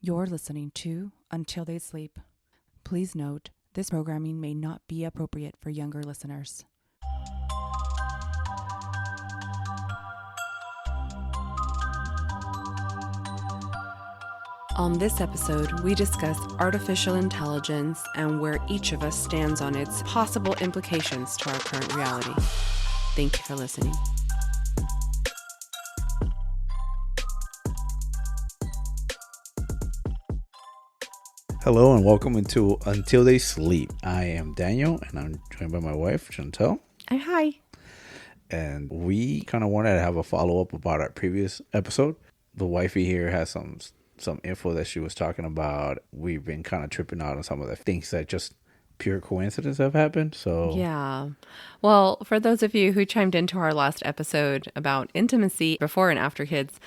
You're listening to Until They Sleep. Please note, this programming may not be appropriate for younger listeners. On this episode, we discuss artificial intelligence and where each of us stands on its possible implications to our current reality. Thank you for listening. Hello and welcome into Until They Sleep. I am Daniel and I'm joined by my wife, Chantel. Hi. And we kind of wanted to have a follow-up about our previous episode. The wifey here has some info that she was talking about. We've been kind of tripping out on some of the things that just pure coincidence have happened. So yeah. Well, for those of you who chimed into our last episode about intimacy before and after kids,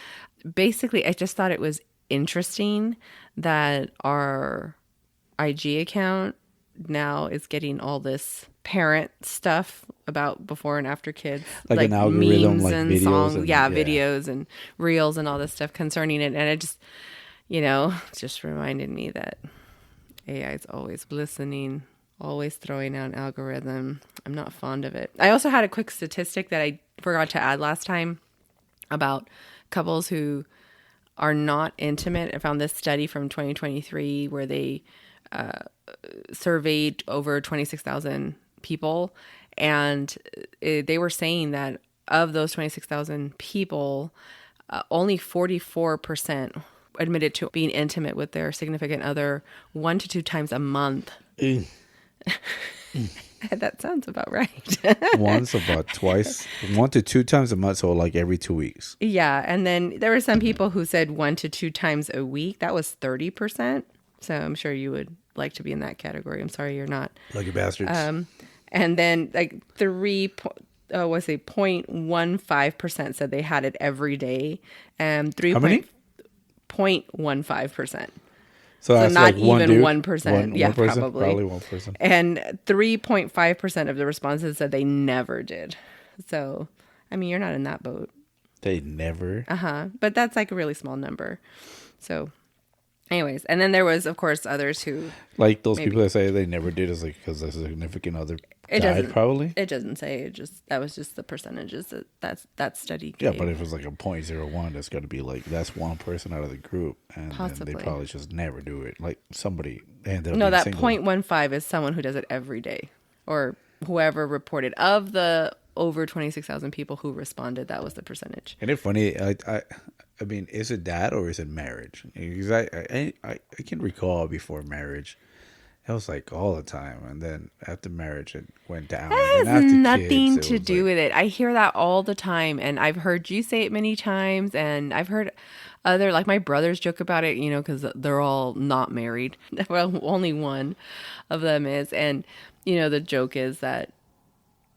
basically I just thought it was interesting that our IG account now is getting all this parent stuff about before and after kids, like an algorithm, memes like and videos songs, and, videos and reels and all this stuff concerning it. And it just, just reminded me that AI is always listening, always throwing out an algorithm. I'm not fond of it. I also had a quick statistic that I forgot to add last time about couples who are not intimate. I found this study from 2023 where they surveyed over 26,000 people, and they were saying that of those 26,000 people, only 44% admitted to being intimate with their significant other 1 to 2 times a month. That sounds about right. Once, about twice, 1 to 2 times a month, so like every 2 weeks. Yeah, and then there were some people who said 1 to 2 times a week. That was 30%. So I'm sure you would like to be in that category. I'm sorry you're not. Lucky bastards. And then like 0.15% said they had it every day, and 3. How many? 0.15%. So that's not like one even dude? 1%. Yeah, one person? probably. Probably one person. And 3.5% of the responses said they never did. So, I mean, you're not in that boat. They never? But that's like a really small number. So, anyways. And then there was, of course, others who... Like those people that say they never did is like because there's a significant other It died, doesn't, probably? It doesn't say. That was just the percentages that study gave. Yeah, but if it's like a 0.01, that's got to be like, that's one person out of the group. And Possibly. they probably just never do it. Like somebody ended up No, being that single. 0.15 is someone who does it every day. Or whoever reported. Of the over 26,000 people who responded, that was the percentage. And it's funny, I mean, is it that or is it marriage? Because I can recall before marriage, it was like all the time. And then after marriage, it went down. That and has after nothing kids, to do with it. I hear that all the time. And I've heard you say it many times. And I've heard other, like my brothers joke about it, because they're all not married. Well, only one of them is. And, the joke is that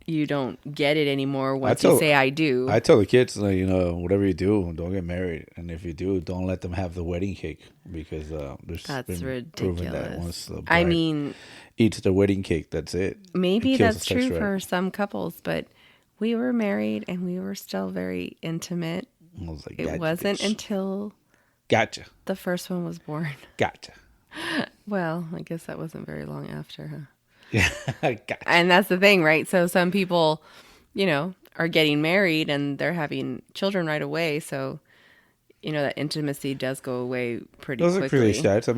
you don't get it anymore once you say I do. I tell the kids, like, whatever you do, don't get married. And if you do, don't let them have the wedding cake because that's been ridiculous. proven that once the bride eats the wedding cake, that's it. Maybe that's true for some couples, but we were married and we were still very intimate. I was like, it wasn't until the first one was born. Gotcha. Well, I guess that wasn't very long after, huh? Yeah, gotcha. And that's the thing, right? So some people, are getting married and they're having children right away. So, that intimacy does go away pretty quickly. Those are crazy stats.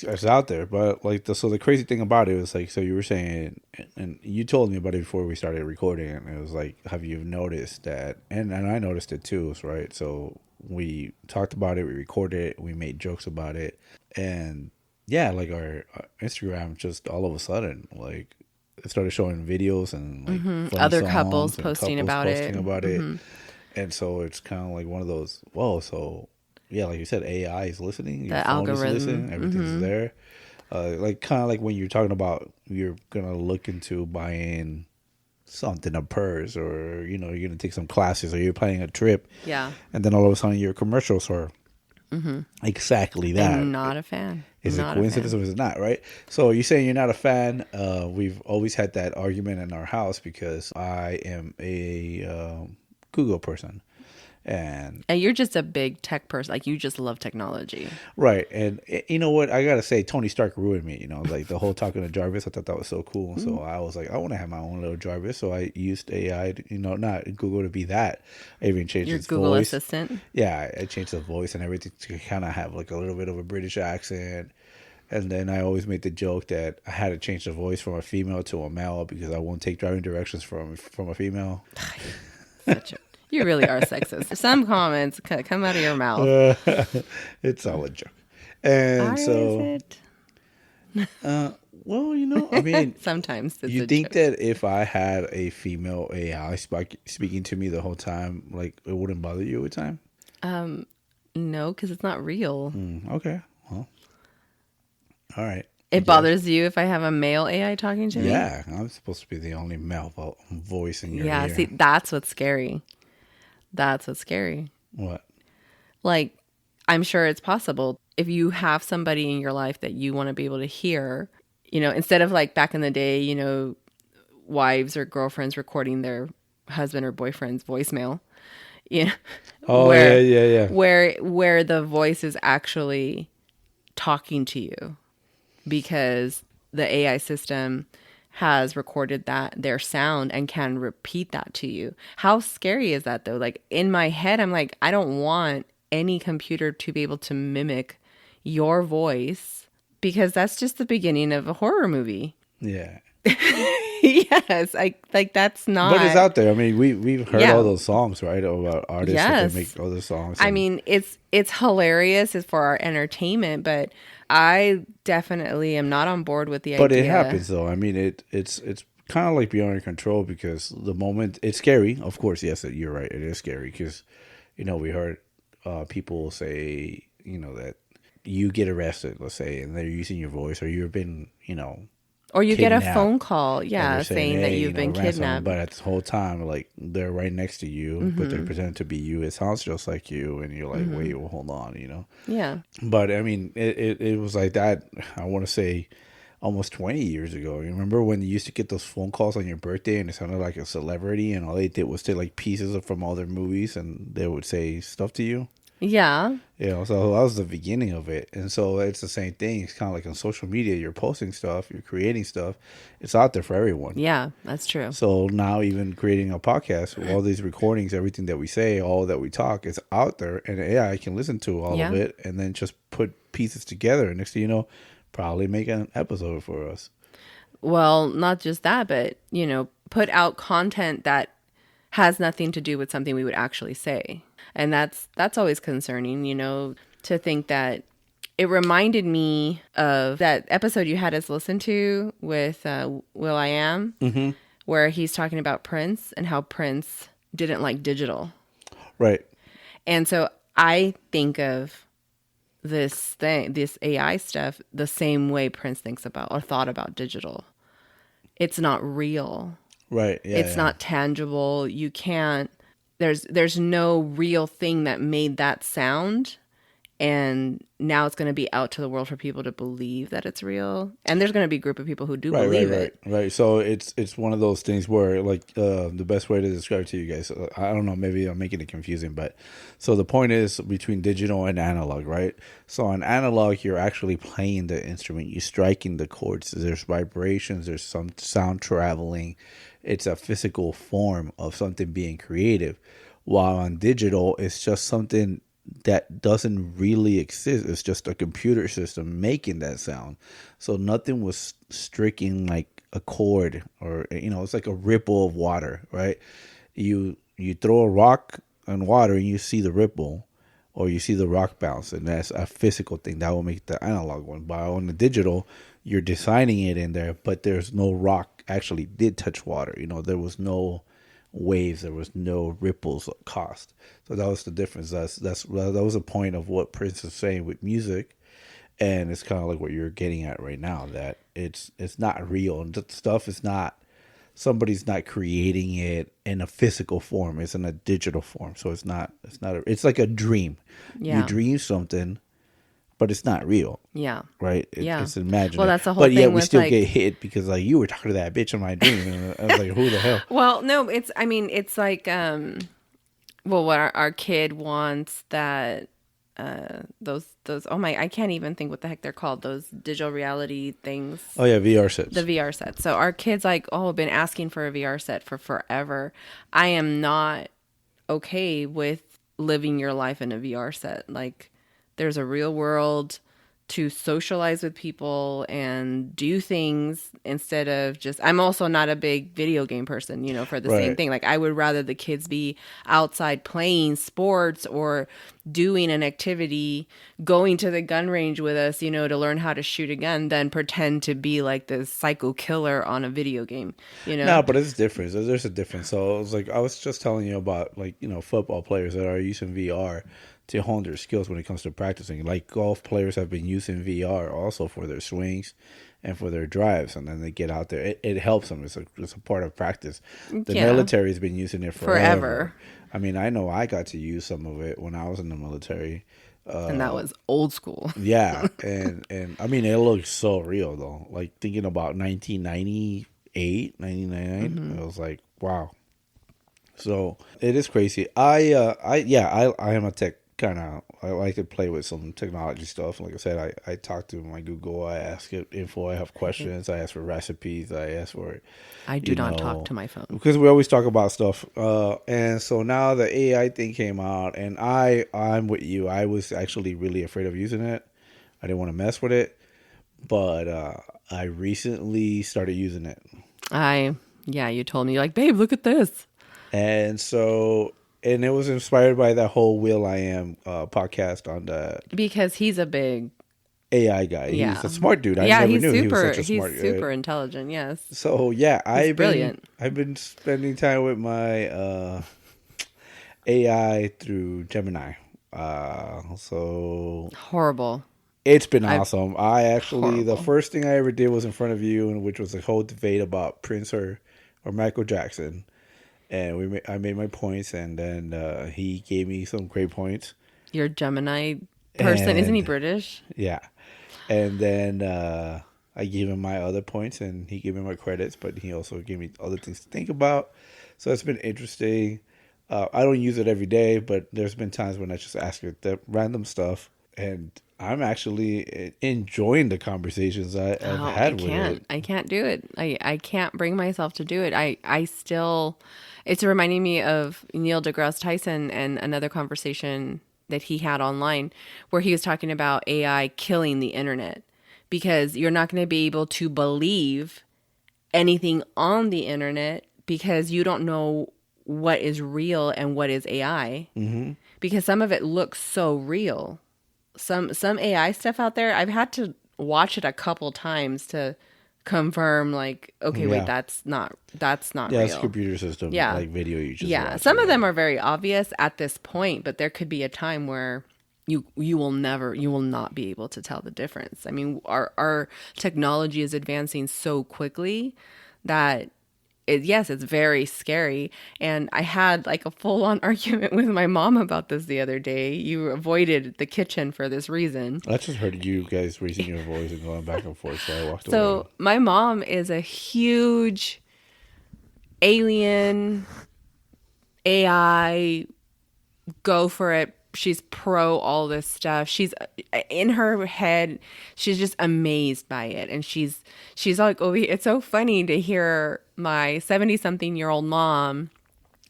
It's out there, but like so the crazy thing about it was like, so you were saying, and you told me about it before we started recording, and it was like, have you noticed that? And I noticed it too, right? So we talked about it, we recorded it, we made jokes about it, and yeah, like our Instagram just all of a sudden, like, it started showing videos and like funny other songs couples and posting about it. And so it's kind of like one of those, whoa, so yeah, like you said, AI is listening. The algorithm. Is listening, everything's there. Like kind of like when you're talking about you're going to look into buying something, a purse, or, you're going to take some classes, or you're planning a trip. Yeah. And then all of a sudden your commercials are exactly that. I'm not a fan. Is it coincidence or is it not, right? So you're saying you're not a fan. We've always had that argument in our house because I am a Google person. And you're just a big tech person. Like, you just love technology. Right. And you know what? I got to say, Tony Stark ruined me. You know, like the whole talking to Jarvis, I thought that was so cool. So I was like, I want to have my own little Jarvis. So I used AI, not Google to be that. I even changed Your its Google voice. Assistant. Yeah, I changed the voice and everything to kind of have like a little bit of a British accent. And then I always made the joke that I had to change the voice from a female to a male because I won't take driving directions from a female. You really are sexist. Some comments come out of your mouth. It's all a joke. And Is so, it? well, I mean, Sometimes it's you a think joke. that if I had a female AI speaking to me the whole time, like it wouldn't bother you with time? No, because it's not real. Okay. Well, all right. It bothers you if I have a male AI talking to me? Yeah, I'm supposed to be the only male voice in your ear. See, that's what's scary. That's what's scary. What? Like, I'm sure it's possible if you have somebody in your life that you want to be able to hear, instead of like back in the day, wives or girlfriends recording their husband or boyfriend's voicemail, Oh, where, yeah. where the voice is actually talking to you because the AI system has recorded their sound and can repeat that to you. How scary is that though? Like, in my head, I'm like, I don't want any computer to be able to mimic your voice because that's just the beginning of a horror movie. Yeah. Yes, like that's not. But it's out there. I mean, we've heard all those songs, right? About artists that they make other songs. I mean, it's hilarious. It's for our entertainment, but I definitely am not on board with the idea. But it happens, though. I mean, it's kind of like beyond your control because the moment it's scary. Of course, yes, you're right. It is scary because, we heard people say, that you get arrested, let's say, and they're using your voice, or you've been, or you kidnapped, get a phone call, saying that hey, you've been kidnapped. But at the whole time, like they're right next to you, but they're pretending to be you. It sounds just like you, and you're like, wait, well, hold on, Yeah. But I mean, it was like that. I want to say almost 20 years ago. You remember when you used to get those phone calls on your birthday, and it sounded like a celebrity, and all they did was take like pieces from all their movies, and they would say stuff to you. Yeah. So that was the beginning of it. And so it's the same thing. It's kind of like on social media. You're posting stuff. You're creating stuff. It's out there for everyone. Yeah, that's true. So now even creating a podcast, all these recordings, everything that we say, all that we talk is out there. And AI can listen to all of it and then just put pieces together. And next thing you know, probably make an episode for us. Well, not just that, but, put out content that has nothing to do with something we would actually say. And that's always concerning, to think that it reminded me of that episode you had us listen to with Will I Am, where he's talking about Prince and how Prince didn't like digital. Right. And so I think of this AI stuff, the same way Prince thinks about or thought about digital. It's not real. Right. Yeah. It's not tangible. You can't. There's no real thing that made that sound, and now it's going to be out to the world for people to believe that it's real. And there's going to be a group of people who do believe it. Right. So it's one of those things where, like, the best way to describe it to you guys, I don't know, maybe I'm making it confusing, but so the point is between digital and analog, right? So on analog, you're actually playing the instrument, you're striking the chords. There's vibrations, there's some sound traveling. It's a physical form of something being creative. While on digital, it's just something that doesn't really exist. It's just a computer system making that sound. So nothing was striking like a chord or, it's like a ripple of water, right? You throw a rock on water and you see the ripple or you see the rock bounce, and that's a physical thing. That will make the analog one. But on the digital, you're designing it in there, but there's no rock actually did touch water. There was no waves, there was no ripples caused. So that was the difference. That was a point of what Prince is saying with music, and it's kind of like what you're getting at right now, that it's not real, and the stuff is not, somebody's not creating it in a physical form. It's in a digital form. So it's like a dream. Yeah. You dream something, but it's not real. Yeah. Right? It's imaginary. Well, that's the whole but thing. But yet we with, still like, get hit because, like, you were talking to that bitch in my dream. And I was like, who the hell? Well, no, it's like Well, what our kid wants that those oh my, I can't even think what the heck they're called, those digital reality things, Oh yeah, VR the sets. VR set. So our kids like, oh, have been asking for a VR set for forever. I am not okay with living your life in a VR set. Like, there's a real world to socialize with people and do things instead of just. I'm also not a big video game person, for the same Right. thing. Like, I would rather the kids be outside playing sports or doing an activity, going to the gun range with us, to learn how to shoot a gun than pretend to be like this psycho killer on a video game, you No, know? but it's different. There's a difference. So it was like I was just telling you about like football players that are using VR to hone their skills when it comes to practicing. Like golf players have been using VR also for their swings and for their drives, and then they get out there. It helps them. It's a part of practice. The Yeah, military has been using it forever. forever. I mean, I know I got to use some of it when I was in the military. And that was old school. Yeah, and I mean, it looks so real though. Like thinking about 1998, 1999, it was like, wow. So it is crazy. I am a tech kind of. I like to play with some technology stuff. Like I said, I talk to my Google. I ask it info. I have questions. I ask for recipes. I ask for, I do you not talk know, to my phone. because we always talk about stuff. And so now the AI thing came out, and I'm with you. I was actually really afraid of using it. I didn't want to mess with it, but I recently started using it. Yeah, you told me, you're like, babe, look at this. And so, and it was inspired by that whole Will I Am podcast on the Because he's a big, AI guy. He's yeah. a smart dude. I Yeah, never knew he was such a he's smart guy. super intelligent, yes. So yeah, He's brilliant. I've been spending time with my AI through Gemini. So Horrible. it's been I've awesome. I actually the Horrible. first thing I ever did was in front of you, and which was a whole debate about Prince or Michael Jackson. And I made my points, and then he gave me some great points. Your Gemini person, isn't he And British? yeah, and then I gave him my other points, and he gave me my credits, but he also gave me other things to think about. So it's been interesting. I don't use it every day, but there's been times when I just ask it the random stuff, and I'm actually enjoying the conversations I've Oh, had with it. I can't do it. I can't bring myself to do it. I still, it's reminding me of Neil deGrasse Tyson and another conversation that he had online where he was talking about AI killing the internet because you're not going to be able to believe anything on the internet because you don't know what is real and what is AI, because some of it looks so real. Some AI stuff out there, I've had to watch it a couple times to confirm, like, okay, wait, Yeah, that's not yeah, it's a real. computer system Yeah. like video you just Yeah. watch. Some of Yeah. them are very obvious at this point, but there could be a time where you will not be able to tell the difference. I mean, our technology is advancing so quickly that yes, it's very scary. And I had like a full on argument with my mom about this the other day. You avoided the kitchen for this reason. I just heard you guys raising your voice and going back and forth, so I walked away. So my mom is a huge alien AI, go for it. She's pro all this stuff. She's in her head. She's just amazed by it, and she's like, "Oh, it's so funny to hear my 70-something-year-old mom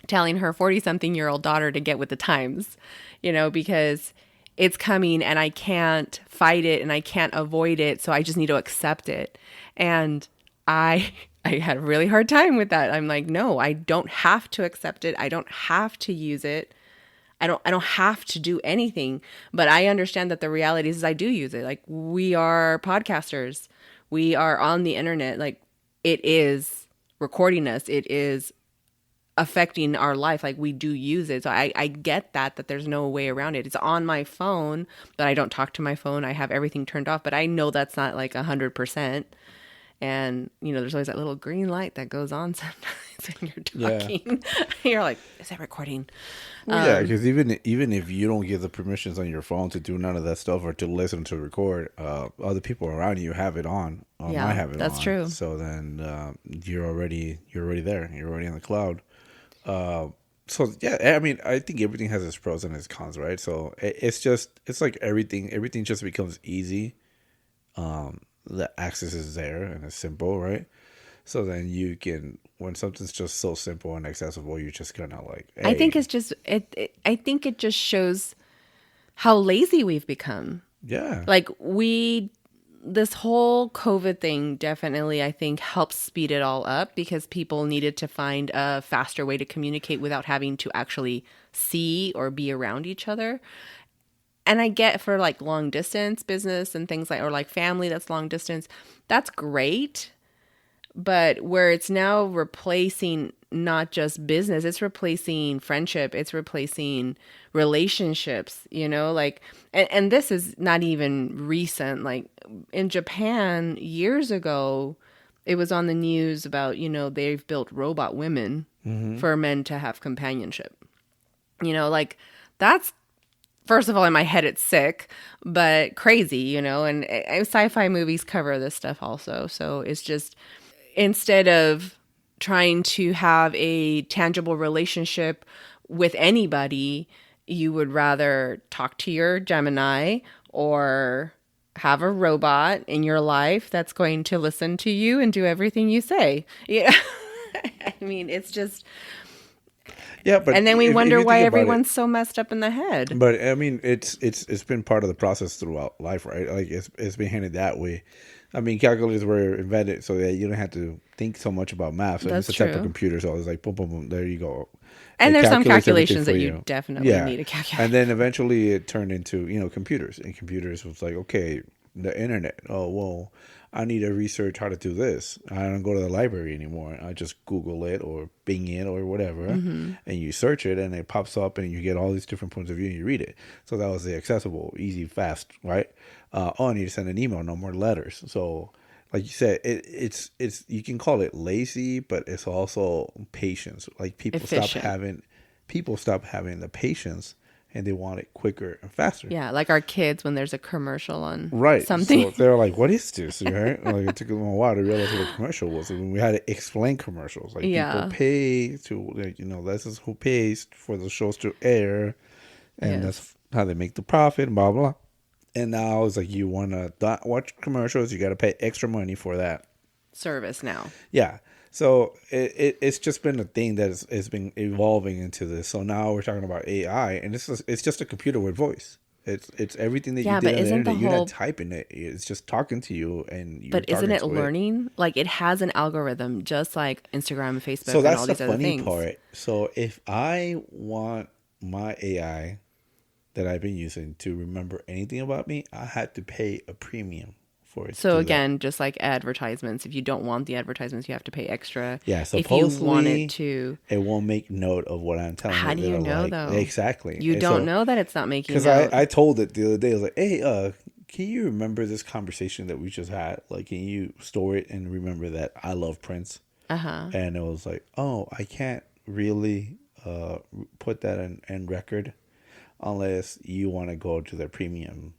telling her 40-something-year-old daughter to get with the times, because it's coming and I can't fight it and I can't avoid it, so I just need to accept it." And I had a really hard time with that. I'm like, "No, I don't have to accept it. I don't have to use it. I don't have to do anything." But I understand that the reality is I do use it. Like, we are podcasters. We are on the internet. Like, it is recording us. It is affecting our life. Like, we do use it. So I get that there's no way around it. It's on my phone, but I don't talk to my phone. I have everything turned off, but I know that's not like 100%. And, there's always that little green light that goes on sometimes when you're Yeah. talking. You're like, is that recording? Well, yeah, because even if you don't give the permissions on your phone to do none of that stuff or to listen to record, other people around you have it on. Yeah, I have it that's on. true. So then you're already there. You're already in the cloud. So yeah, I mean, I think everything has its pros and its cons, right? So it's like everything just becomes easy. The access is there and it's simple, right? So then you can, when something's just so simple and accessible, you're just kind of like, I think hey, it's just I think it just shows how lazy we've become. yeah, Like this whole COVID thing definitely, I think, helps speed it all up because people needed to find a faster way to communicate without having to actually see or be around each other. And I get for like long distance business and things like, or like family that's long distance, that's great. But where it's now replacing not just business, it's replacing friendship, it's replacing relationships, like, and this is not even recent. Like in Japan years ago, it was on the news about, they've built robot women for men to have companionship. Like that's, first of all, in my head, it's sick, but crazy, and sci-fi movies cover this stuff also. So it's just, instead of trying to have a tangible relationship with anybody, you would rather talk to your Gemini or have a robot in your life that's going to listen to you and do everything you say. Yeah. I mean, it's just, yeah. But and then we if wonder you why think about it, everyone's so messed up in the head. but I mean, it's been part of the process throughout life, right? Like it's been handed that way. I mean, calculators were invented so that you don't have to think so much about math. So it's That's a type of true. computer. So it's like boom, boom, boom. There you go. And It there's some calculates everything calculations for that you you. definitely Yeah, need a calculator. and then eventually it turned into computers, and computers was like, okay, the internet. Oh well, I need to research how to do this. I don't go to the library anymore. I just Google it or Bing it or whatever, and you search it, and it pops up, and you get all these different points of view, and you read it. So that was the accessible, easy, fast, right? Oh, I need to send an email, no more letters. So, like you said, it's you can call it lazy, but it's also patience. Like Efficient. people stop having the patience, and they want it quicker and faster. Yeah, like our kids when there's a commercial on Right. something. So they're like, what is this? Right? Like it took them a while to realize what a commercial was. And we had to explain commercials. Like people Yeah. pay to, like, this is who pays for the shows to air. And Yes. that's how they make the profit, blah, blah. And now it's like you want to watch commercials, you got to pay extra money for that. Service now. Yeah. So it's just been a thing that has been evolving into this. So now we're talking about AI, and it's just a computer with voice. It's everything that you Yeah, did but on the isn't the internet. You're not whole typing it. It's just talking to you, and you're but isn't talking it to it. learning? Like it has an algorithm just like Instagram, So Facebook, and that's all the these other funny things. part. So if I want my AI that I've been using to remember anything about me, I had to pay a premium for it to So do that. again, just like advertisements, if you don't want the advertisements, you have to pay extra. Yeah, If you want it supposedly to, it won't make note of what I'm telling how it. do They're you know like, though? exactly. You And don't so, know that it's not making because note. I told it the other day, I was like, hey, can you remember this conversation that we just had? Like, can you store it and remember that I love Prince? Uh-huh. And it was like, oh, I can't really put that in record unless you want to go to their premium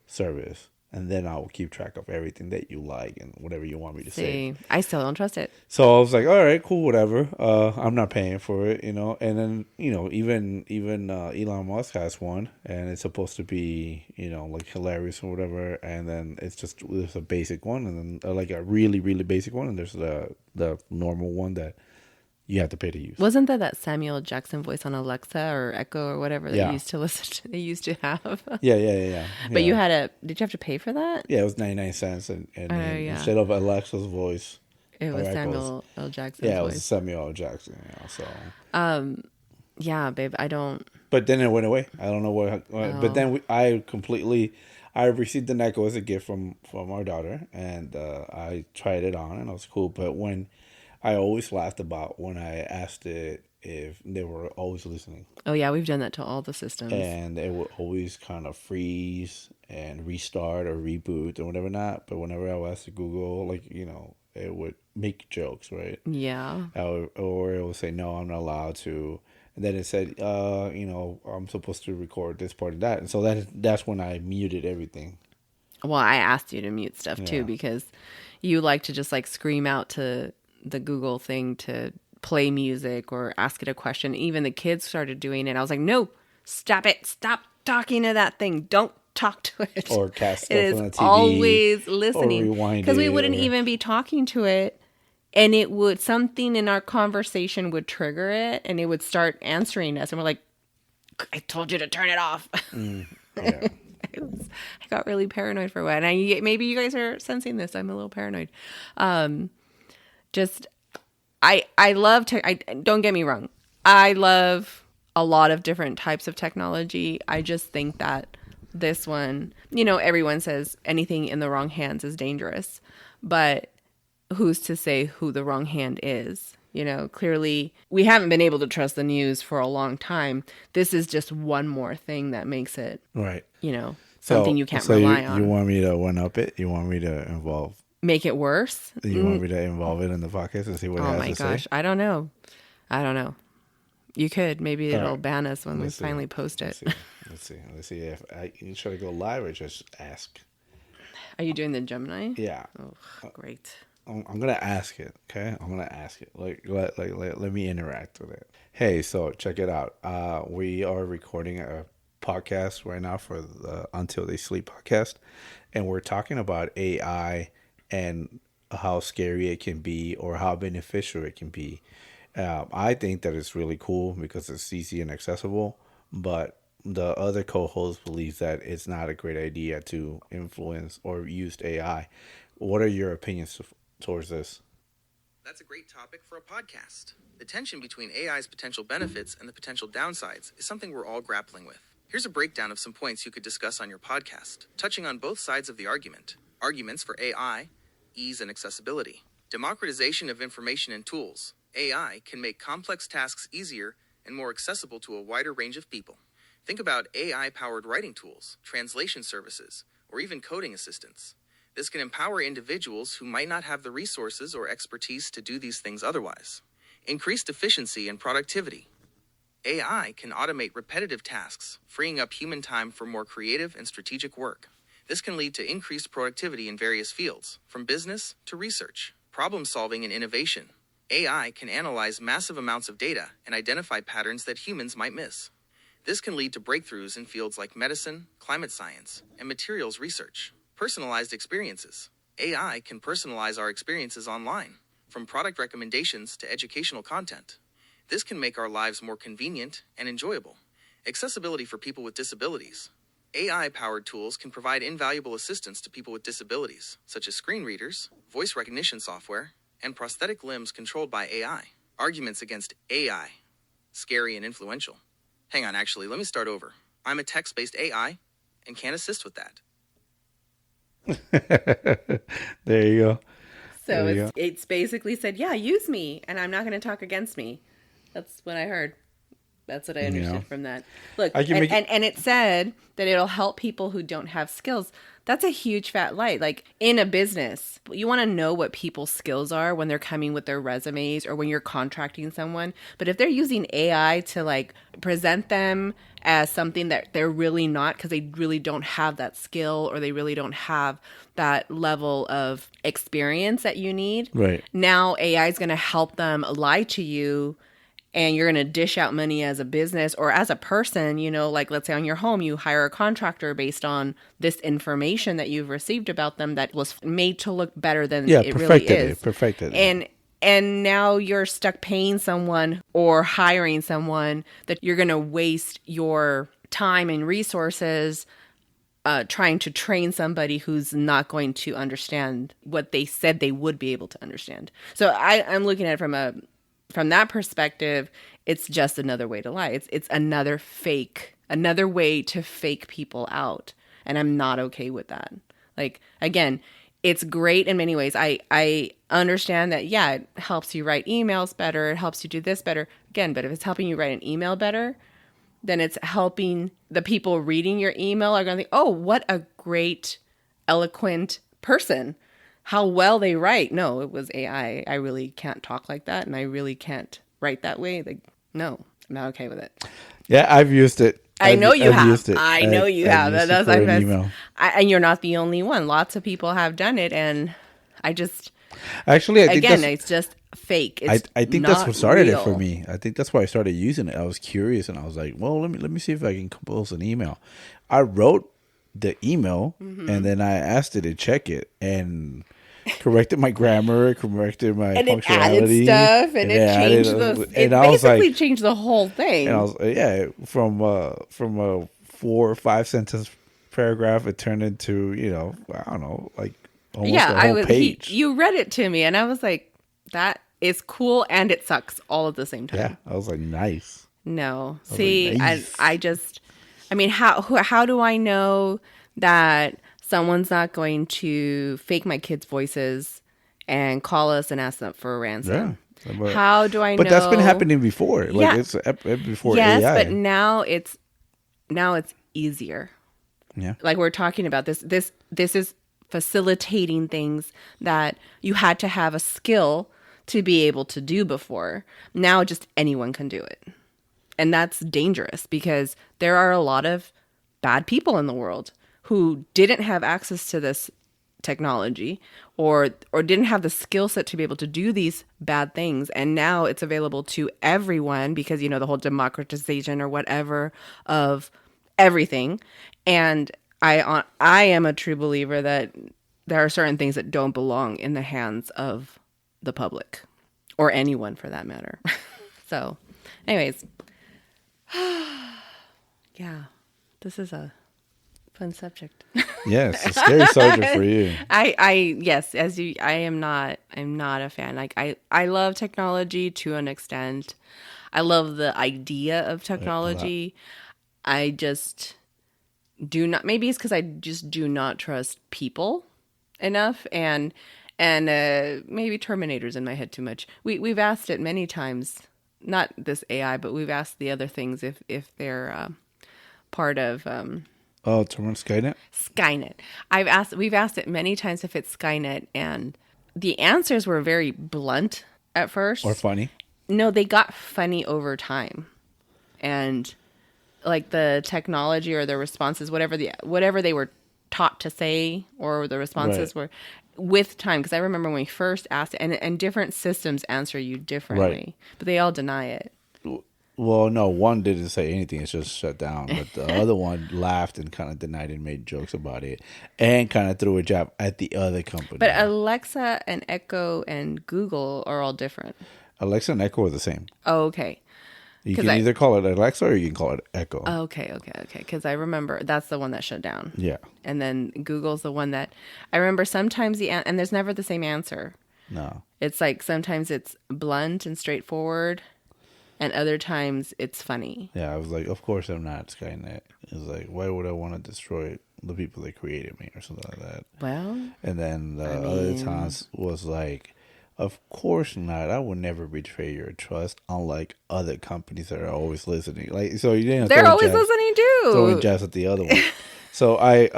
service. And then I'll keep track of everything that you like and whatever you want me to save. See, I still don't trust it. So I was like, all right, cool, whatever. I'm not paying for it, And then even Elon Musk has one, and it's supposed to be like hilarious or whatever. And then there's a basic one, and then like a really really basic one, and there's the normal one that you have to pay to use. Wasn't that Samuel Jackson voice on Alexa or Echo or whatever they Yeah, used to listen to, they used to have? But yeah. did you have to pay for that? Yeah, it was 99 cents, and Oh, then yeah. instead of Alexa's voice It or was Echo's, Samuel L. Jackson's yeah, it was voice. Samuel L. Jackson. So Yeah, babe, I don't. but then it went away. I don't know what. But Oh, then I received the Echo as a gift from our daughter, and I tried it on, and it was cool. But when I always laughed about when I asked it if they were always listening, oh yeah, we've done that to all the systems. and it would always kind of freeze and restart or reboot or whatever not. But whenever I was to Google, like it would make jokes, right? Yeah. Or it will say no, I'm not allowed to. And then it said, I'm supposed to record this part of that, and so that's when I muted everything. Well, I asked you to mute stuff too Yeah, because you like to just like scream out to the Google thing to play music or ask it a question. Even the kids started doing it. I was like, no, stop it. Stop talking to that thing. Don't talk to it. Or cast It stuff is on the TV. always Or listening. rewind Because we it, wouldn't or- even be talking to it. And it would, something in our conversation would trigger it and it would start answering us. And we're like, I told you to turn it off. Yeah. I got really paranoid for a while. And maybe you guys are sensing this. I'm a little paranoid. Just, I love don't get me wrong. I love a lot of different types of technology. I just think that this one, everyone says anything in the wrong hands is dangerous, but who's to say who the wrong hand is? Clearly we haven't been able to trust the news for a long time. This is just one more thing that makes it, Right. something you can't rely on. You want me to one up it? You want me to involve? Make it worse? You want me to involve it in the podcast and see what it has Oh my to gosh. say? I don't know. You could. Maybe it'll ban us when we Let's see. finally post it. Let's see if you try to go live or just ask. Are you doing the Gemini? Yeah. Oh, great. I'm gonna ask it. Okay, I'm gonna ask it. Let me interact with it. Hey, so check it out. We are recording a podcast right now for the Until They Sleep podcast, and we're talking about AI and how scary it can be or how beneficial it can be. I think that it's really cool because it's easy and accessible, but the other co-host believes that it's not a great idea to influence or use AI. What are your opinions towards this? That's a great topic for a podcast. The tension between AI's potential benefits and the potential downsides is something we're all grappling with. Here's a breakdown of some points you could discuss on your podcast, touching on both sides of the argument. Arguments for AI, ease and accessibility. Democratization of information and tools. AI can make complex tasks easier and more accessible to a wider range of people. Think about AI-powered writing tools, translation services, or even coding assistants. This can empower individuals who might not have the resources or expertise to do these things otherwise. Increased efficiency and productivity. AI can automate repetitive tasks, freeing up human time for more creative and strategic work. This can lead to increased productivity in various fields, from business to research, problem solving and innovation. AI can analyze massive amounts of data and identify patterns that humans might miss. This can lead to breakthroughs in fields like medicine, climate science, and materials research. Personalized experiences. AI can personalize our experiences online, from product recommendations to educational content. This can make our lives more convenient and enjoyable. Accessibility for people with disabilities. AI-powered tools can provide invaluable assistance to people with disabilities, such as screen readers, voice recognition software, and prosthetic limbs controlled by AI. Arguments against AI. Scary and influential. Hang on, actually, let me start over. I'm a text-based AI and can assist with that. There you go. So it's basically said, yeah, use me, and I'm not going to talk against me. That's what I heard. That's what I understood from that. Look, and it said that it'll help people who don't have skills. That's a huge fat lie. Like in a business, you want to know what people's skills are when they're coming with their resumes or when you're contracting someone. But if they're using AI to like present them as something that they're really not because they really don't have that skill or they really don't have that level of experience that you need. Right. Now AI is going to help them lie to you. And you're going to dish out money as a business or as a person, like let's say on your home, you hire a contractor based on this information that you've received about them that was made to look better than it really is. Perfected it. And now you're stuck paying someone or hiring someone that you're going to waste your time and resources trying to train somebody who's not going to understand what they said they would be able to understand. So I'm looking at it from that perspective, it's just another way to lie. It's another way to fake people out. And I'm not okay with that. Like, again, it's great in many ways. I understand that, yeah, it helps you write emails better. It helps you do this better. Again, but if it's helping you write an email better, then it's helping the people reading your email are going to think, oh, what a great, eloquent person. How well they write. No, it was AI. I really can't talk like that, and I really can't write that way. Like, no, I'm not okay with it. Yeah, I've used it. I know you have. Used it. I know you have. That's an email. And you're not the only one. Lots of people have done it, and I just actually, I think again, it's just fake. It's I think that's not what started it for real. me. I think that's why I started using it. I was curious, and I was like, well, let me see if I can compose an email. I wrote the email, and then I asked it to check it and corrected my grammar, corrected my And it added punctuality, stuff, and and it changed and it I was basically like, changed the whole and I thing. was yeah, from a 4 or 5 sentence paragraph, it turned into I don't know, like almost Yeah, a whole page. you read it to me and I was like, that is cool and it sucks all at the same Yeah, time. I was like, nice. No. I was like, See, nice. I mean, how do I know that someone's not going to fake my kids' voices and call us and ask them for a Yeah, ransom? but How do I know? that's been happening before. Like Yeah. it's before Yes, but AI. now it's easier. Yeah, Like we're talking about this is facilitating things that you had to have a skill to be able to do before. Now just anyone can do it. And that's dangerous because there are a lot of bad people in the world who didn't have access to this technology or didn't have the skill set to be able to do these bad things, and now it's available to everyone because the whole democratization or whatever of everything. And I am a true believer that there are certain things that don't belong in the hands of the public or anyone for that matter. So anyways, yeah, this is a fun subject. yeah, it's a scary subject for you. Yes, I'm not a fan. Like I love technology to an extent. I love the idea of technology. I just do not, maybe it's because I just do not trust people enough, and maybe Terminator's in my head too much. We've asked it many times, not this AI, but we've asked the other things if they're part of Oh, Terminal Skynet. Skynet. We've asked it many times if it's Skynet, and the answers were very blunt at first. Or funny. No, they got funny over time. And like the technology or the responses, whatever they were taught to say, or the responses Right. were with time. Because I remember when we first asked it, and different systems answer you differently, Right. but they all deny it. Well, no, one didn't say anything. It's just shut down. But the other one laughed and kind of denied and made jokes about it, and kind of threw a jab at the other company. But Alexa and Echo and Google are all different. Alexa and Echo are the same. Oh, okay. You 'Cause can either call it Alexa or you can call it Echo. Okay. Because I remember that's the one that shut down. Yeah. And then Google's the one that I remember sometimes and there's never the same answer. No. It's like sometimes it's blunt and straightforward, and other times it's funny. Yeah, I was like, of course I'm not Skynet. It's like, why would I want to destroy the people that created me or something like that? Well, And then the other times was like, of course not. I would never betray your trust, unlike other companies that are always listening. Like, so you didn't. they're always listening Throwing too. jabs at the other one. So I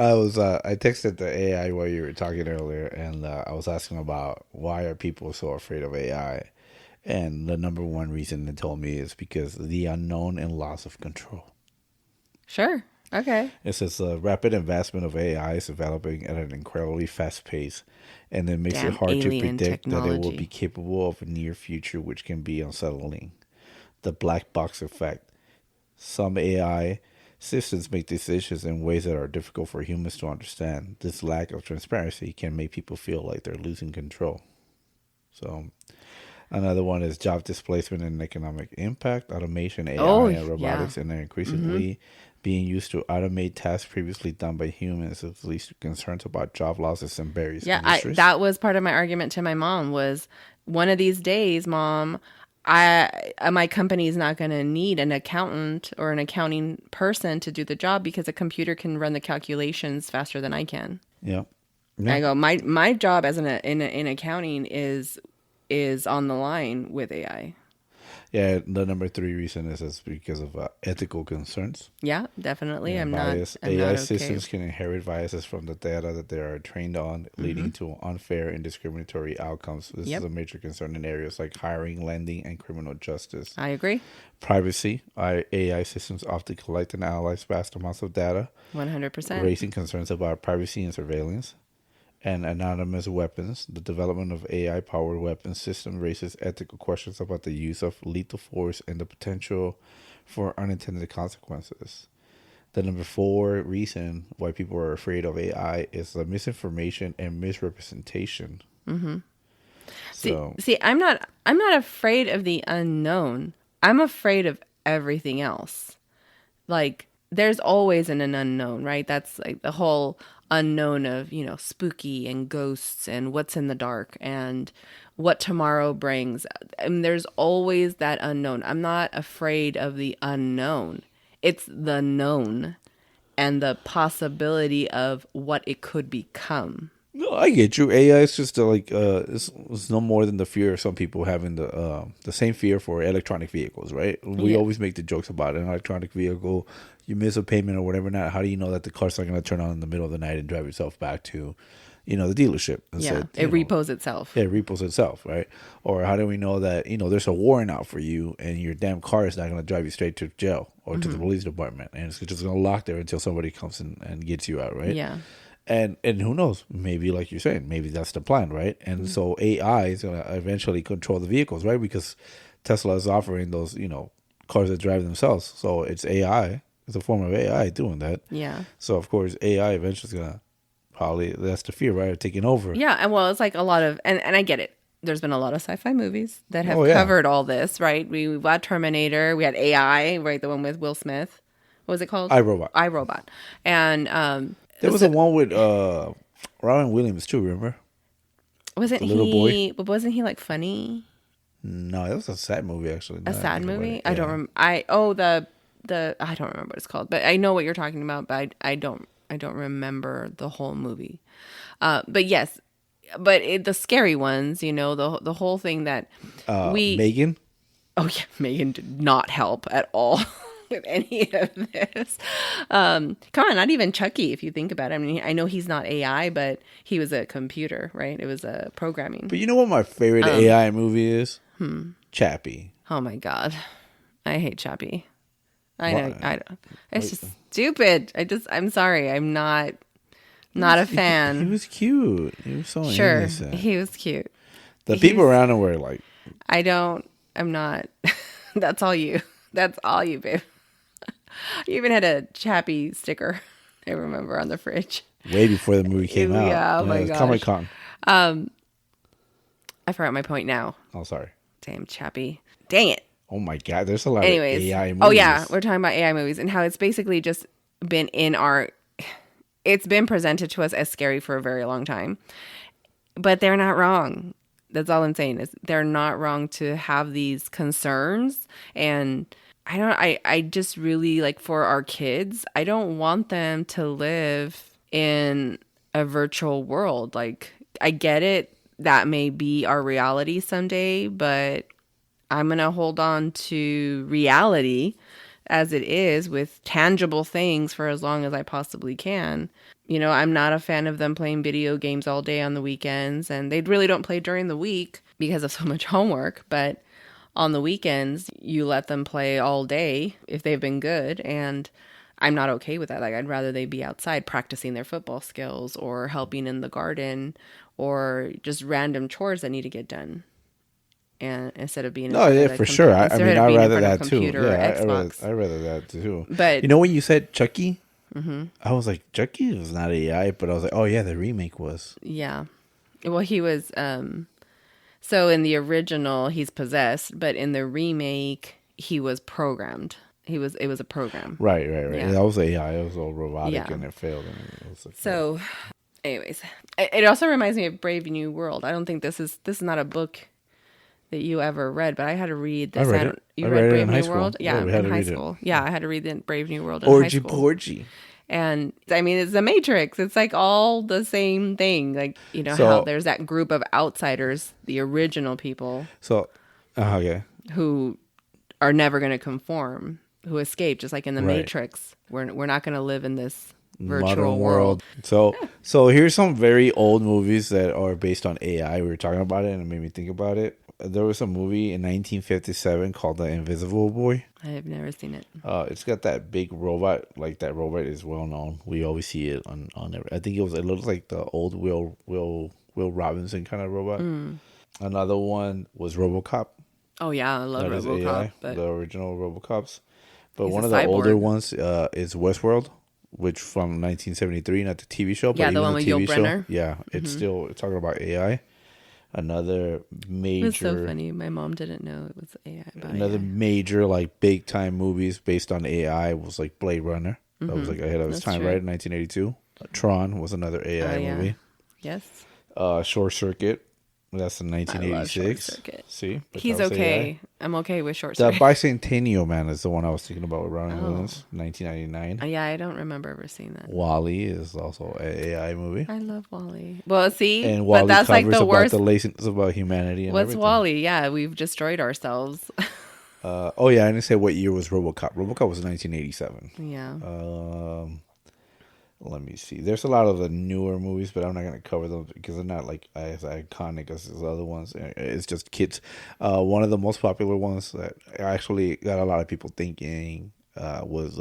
texted the AI while you were talking earlier, and I was asking about why are people so afraid of AI, and the number one reason it told me is because of the unknown and loss of control. Sure. Okay. It says the rapid advancement of AI is developing at an incredibly fast pace, and it makes Damn it hard to alien predict that it will technology. be capable of a near future, which can be unsettling. The black box effect. Some AI systems make decisions in ways that are difficult for humans to understand. This lack of transparency can make people feel like they're losing control. So, another one is job displacement and economic impact. Automation, AI, Oh, and robotics, yeah. and they're increasingly being used to automate tasks previously done by humans. It leads to concerns about job losses in various Yeah, industries. that was part of my argument to my mom was one of these days, Mom, my company is not going to need an accountant or an accounting person to do the job because a computer can run the calculations faster than I can. Yeah. I go, my job as in accounting is on the line with AI. Yeah, the number 3 reason is because of ethical concerns. Yeah, definitely. Yeah, I'm bias. not. I'm AI not systems okay. can inherit biases from the data that they are trained on, leading to unfair and discriminatory outcomes. This Yep. is a major concern in areas like hiring, lending, and criminal justice. I agree. Privacy. AI systems often collect and analyze vast amounts of data, 100%. raising concerns about privacy and surveillance. and anonymous weapons. The development of AI-powered weapons system raises ethical questions about the use of lethal force and the potential for unintended consequences. The number 4 reason why people are afraid of AI is the misinformation and misrepresentation. Mm-hmm. So, See, I'm not afraid of the unknown. I'm afraid of everything else. Like, there's always an unknown, right? That's like the whole unknown of, spooky and ghosts and what's in the dark and what tomorrow brings. And there's always that unknown. I'm not afraid of the unknown. It's the known and the possibility of what it could become. no, I get you. AI is just it's no more than the fear of some people having the same fear for electronic vehicles, right? We always make the jokes about an electronic vehicle. You miss a payment or whatever. Not how do you know that the car's not going to turn on in the middle of the night and drive itself back to, the dealership? It repos itself. Yeah, it repos itself, right? Or how do we know that there's a warrant out for you and your damn car is not going to drive you straight to jail or to the police department and it's just going to lock there until somebody comes in and gets you out, right? Yeah. And who knows? Maybe, like you're saying, maybe that's the plan, right? And so AI is going to eventually control the vehicles, right? Because Tesla is offering those, cars that drive themselves. So it's AI. It's a form of AI doing that. Yeah. So, of course, AI eventually is going to probably, that's the fear, right? Of taking over. Yeah. And well, it's like a lot of, and I get it. There's been a lot of sci-fi movies that have Oh, yeah. covered all this, right? We got Terminator. We had AI, right? The one with Will Smith. What was it called? iRobot. And there was a one with Robin Williams, too, remember? Wasn't the little he? But wasn't he like funny? No, that was a sad movie, actually. A sad movie? Yeah. I don't remember. I don't remember what it's called, but I know what you're talking about. But I don't remember the whole movie. But yes, but the scary ones, the whole thing that Megan. Oh yeah, Megan did not help at all with any of this. Come on, not even Chucky. If you think about it, I mean, I know he's not AI, but he was a computer, right? It was a programming. But you know what my favorite AI movie is? Chappie. Oh my god, I hate Chappie. I know. I don't. It's just stupid. I'm sorry. I'm not a fan. He was cute. He was so Sure, innocent. he was cute. The people around him were like, I'm not. That's all you. That's all you, babe. You even had a Chappie sticker, I remember, on the fridge. way before the movie came out. Yeah, oh my gosh. Comic-Con. I forgot my point now. Oh, sorry. Damn Chappie. Dang it. Oh my God, there's a lot Anyways. of AI movies. Oh yeah, we're talking about AI movies and how it's basically just been it's been presented to us as scary for a very long time. But they're not wrong. That's all I'm saying is they're not wrong to have these concerns. And I just really, like, for our kids, I don't want them to live in a virtual world. Like, I get it. That may be our reality someday, but I'm going to hold on to reality as it is with tangible things for as long as I possibly can. I'm not a fan of them playing video games all day on the weekends, and they really don't play during the week because of so much homework. But on the weekends, you let them play all day if they've been good, and I'm not okay with that. Like, I'd rather they be outside practicing their football skills or helping in the garden or just random chores that need to get done. And instead of being for sure. I mean, I'd rather that too. Yeah, I'd rather that too. But when you said Chucky, I was like, Chucky was not AI, but I was like, oh yeah, the remake was. Yeah, well, he was. So in the original, he's possessed, but in the remake, he was programmed. It was a program. Right. Yeah. That was AI. It was all robotic, Yeah. and it failed. And it was like, So, anyways, it also reminds me of Brave New World. I don't think this is not a book that you ever read, but I had to read this. I read it. You I read read it Brave in high New school. World? Yeah, Yeah, we had in to high read it. school. Yeah, I had to read the Brave New World in high school. Porgy. And I mean, it's the Matrix. It's like all the same thing. Like, So- how there's that group of outsiders, the original people So, okay. who are never going to conform, who escape, just like in the Right. Matrix. We're not going to live in this virtual Modern world. So here's some very old movies that are based on AI. We were talking about it and it made me think about it. there was a movie in 1957 called The Invisible Boy. I have never seen it. It's got that big robot. Like that robot is well known. We always see it on I think it looks like the old Will Robinson kind of robot. Another one was RoboCop. Oh yeah, I love That is RoboCop. AI, But the original RoboCops. But he's one a of the older cyborg. ones is Westworld, which from 1973, not the TV show, but Yeah, the even one the with TV Yul show. Brynner. Yeah, it's talking about AI. Another it was so major, funny. My mom didn't know it was AI. About another AI. major like big time movies based on AI was like Blade Runner. That was like ahead of its That's time, true. right? 1982. Tron was another AI Yeah. movie. Yes. Short Circuit. That's in I love Short 1986. Circuit. See, but He's that was okay. AI. I'm okay with Short The Circuit. Bicentennial Man is the one I was thinking about with Robin Oh. Williams, 1999. Yeah, I don't remember ever seeing that. Wall-E is also an AI movie. I love Wall-E. Well, see, And but Wall-E that's like covers the about worst. the lessons about humanity and What's everything. Wall-E? Yeah, we've destroyed ourselves. Oh yeah, I didn't say what year was RoboCop. RoboCop was 1987. Yeah. Let me see. There's a lot of the newer movies, but I'm not gonna cover them because they're not like as iconic as the other ones. It's just kids. One of the most popular ones that actually got a lot of people thinking was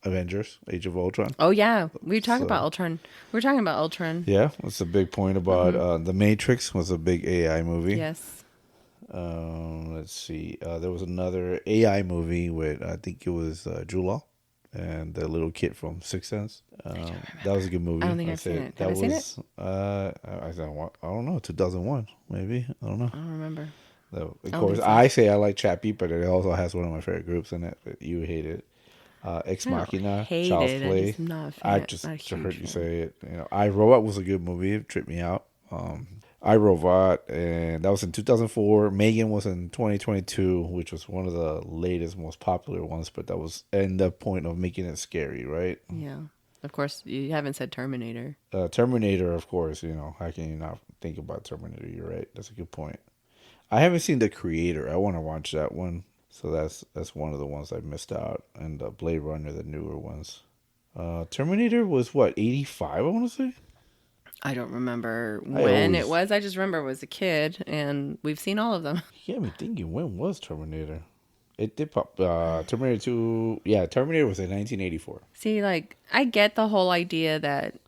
Avengers: Age of Ultron. Oh yeah, we talk So- about Ultron. We're talking about Ultron. Yeah, that's a big point about The Matrix was a big AI movie. Yes. Let's see. There was another AI movie with I think it was Jude Law and the little kid from Sixth Sense. That was a good movie. I don't think I've I'd seen say it. That Have I seen was, I don't know, 2001 maybe. I don't know. I don't remember. Of don't course, think so. I say I like Chappie, but it also has one of my favorite groups in it. But you hate it. Ex I don't Machina, hate Child's it. Play. I'm just not a fan. I just Not a heard huge you fan. say it. I Robot was a good movie. It tripped me out. I Robot, and that was in 2004. Megan was in 2022, which was one of the latest, most popular ones. But that was and the point of making it scary, right? Yeah. Of course, you haven't said Terminator. Terminator, of course. How can you not think about Terminator? You're right. That's a good point. I haven't seen The Creator. I want to watch that one. So that's one of the ones I missed out. And Blade Runner, the newer ones. Terminator was what, 85, I want to say? I don't remember when it was. I just remember I was a kid, and we've seen all of them. You got me thinking, when was Terminator? It did pop. Terminator 2. Yeah, Terminator was in 1984. See, like, I get the whole idea that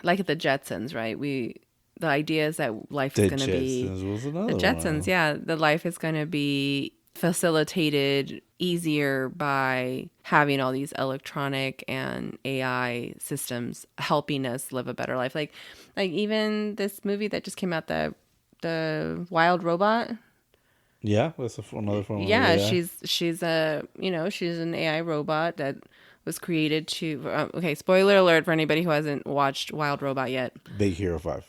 like the Jetsons, right? The idea is that life is going to be was another the Jetsons. one. Yeah, the life is going to be facilitated easier by having all these electronic and AI systems helping us live a better life. Like even this movie that just came out, the Wild Robot. Yeah, that's another form. Yeah, she's an AI robot that was created to. Okay, spoiler alert for anybody who hasn't watched Wild Robot yet. Big Hero 5.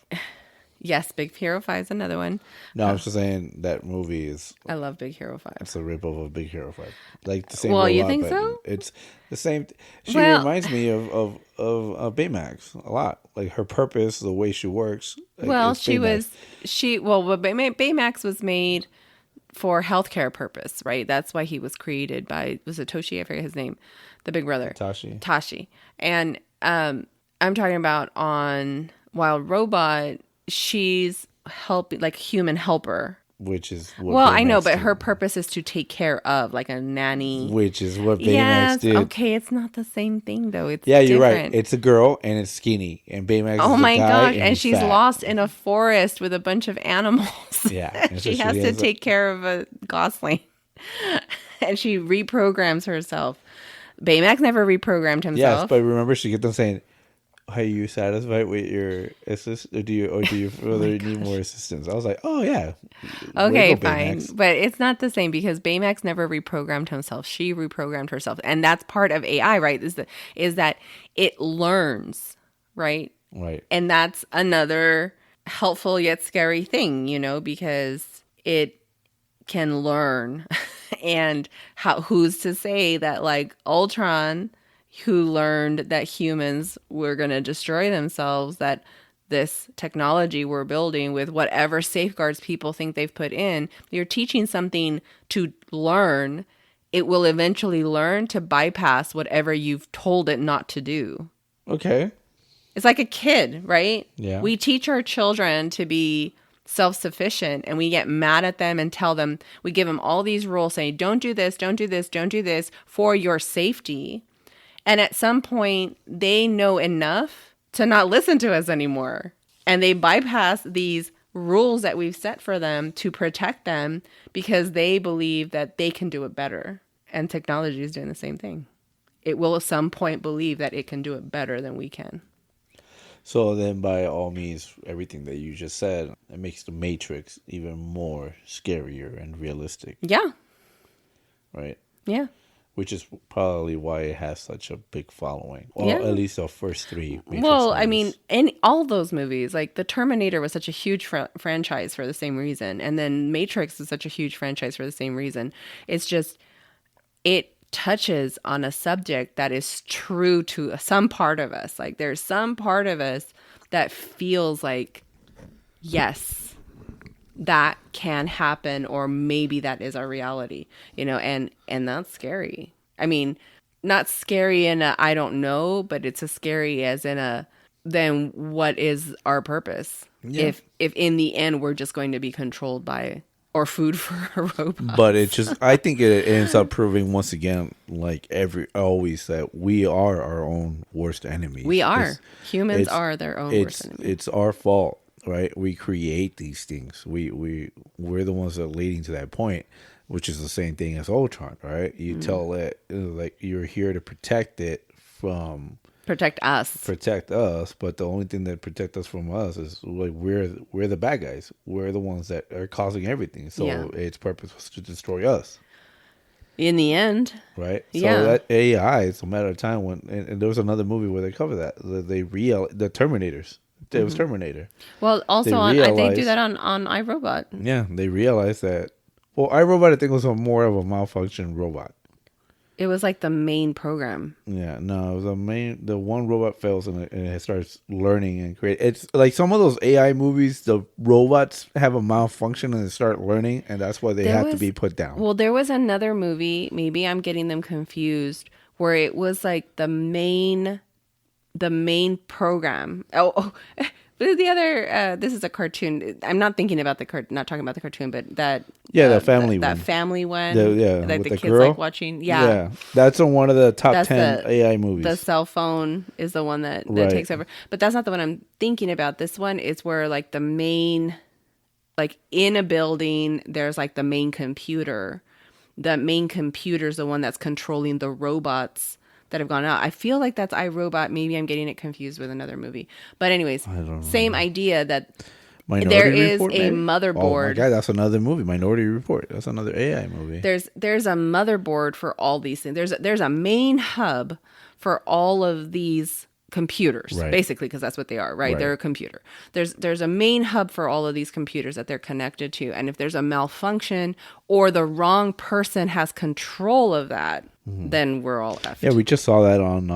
Yes, Big Hero 5 is another one. No, I'm just saying that movie is. I love Big Hero 5. It's a ripoff of Big Hero 5. Like the same. Well, you robot, think but so? It's the same. She Well- reminds me of Baymax a lot. Like her purpose, the way she works. Like, Well, it's Baymax. Baymax was made for healthcare purpose, right? That's why he was created by, was it Toshi? I forget his name. The big brother. Tashi. And I'm talking about on Wild Robot, she's helping, like human helper. Which is what Well, I know, Baymax but did. her purpose is to take care of, like a nanny. Which is what Baymax Yes, did. okay, it's not the same thing though. It's Yeah, you're different. right. It's a girl and it's skinny, and Baymax. Oh is a my guy gosh! and And he's she's fat. lost in a forest with a bunch of animals. Yeah, and so she has to ends up- take care of a gosling, and she reprograms herself. Baymax never reprogrammed himself. Yes, but remember, she kept on saying, "Are you satisfied with your assist, or do you further need more assistance?" I was like, "Oh yeah, Okay, Way to go, fine. Baymax. But it's not the same because Baymax never reprogrammed himself. She reprogrammed herself. And that's part of AI, right? Is that it learns, right? Right. And that's another helpful yet scary thing, because it can learn. And who's to say that like Ultron, who learned that humans were going to destroy themselves, that this technology we're building with whatever safeguards people think they've put in, you're teaching something to learn. It will eventually learn to bypass whatever you've told it not to do. Okay. It's like a kid, right? Yeah. We teach our children to be self-sufficient, and we get mad at them and tell them, we give them all these rules saying, don't do this, don't do this, don't do this for your safety. And at some point, they know enough to not listen to us anymore. And they bypass these rules that we've set for them to protect them because they believe that they can do it better. And technology is doing the same thing. It will at some point believe that it can do it better than we can. So then, by all means, everything that you just said, it makes the Matrix even more scarier and realistic. Yeah. Right? Yeah. Which is probably why it has such a big following. Or Yeah. at least the first three Matrix Well, movies. I mean, in all those movies, like the Terminator was such a huge franchise for the same reason. And then Matrix is such a huge franchise for the same reason. It's just, it touches on a subject that is true to some part of us. Like there's some part of us that feels like, yes, that can happen, or maybe that is our reality, and that's scary. I mean, not scary in a I don't know, but it's a scary as in a, then what is our purpose? Yeah. If in the end we're just going to be controlled by, or food for a robot. But it just, I think it ends up proving once again, like always, that we are our own worst enemies. We are. Humans it's- are their own worst enemy. It's our fault, right? We create these things. We're the ones that are leading to that point, which is the same thing as Ultron, right? You tell it like you're here to protect it from Protect us. but the only thing that protect us from us is like we're the bad guys. We're the ones that are causing everything. So Yeah. its purpose was to destroy us, In the end. right? So Yeah. that AI, it's a matter of time when, and there was another movie where they cover that. The Terminators. It was Terminator. Well, also They they do realize- that on iRobot. Yeah, they realized that. Well, iRobot, I think, was more of a malfunction robot. It was like the main program. Yeah, no, it was the one robot fails and it starts learning and create. It's like some of those AI movies, the robots have a malfunction and they start learning, and that's why they There have to was- be put down. Well, there was another movie, maybe I'm getting them confused, where it was like the main program. But the other, this is a cartoon. I'm not thinking about not talking about the cartoon, but that. Yeah, the family that one. family one. Yeah, that with the the kids girl. like watching. Yeah. That's on one of the top That's 10 AI movies. The cell phone is the one that Right. takes over. But that's not the one I'm thinking about. This one is where like the main, like in a building, there's like the main computer. The main computer is the one that's controlling the robots that have gone out. I feel like that's iRobot. Maybe I'm getting it confused with another movie. But anyways, same idea that Minority there is Report, a maybe? motherboard. Oh my God, that's another movie. Minority Report. That's another AI movie. There's a motherboard for all these things. There's a main hub for all of these computers, Right. basically, because that's what they are, right? Right. They're a computer. There's a main hub for all of these computers that they're connected to, and if there's a malfunction or the wrong person has control of that, then we're all effed. Yeah, we just saw that on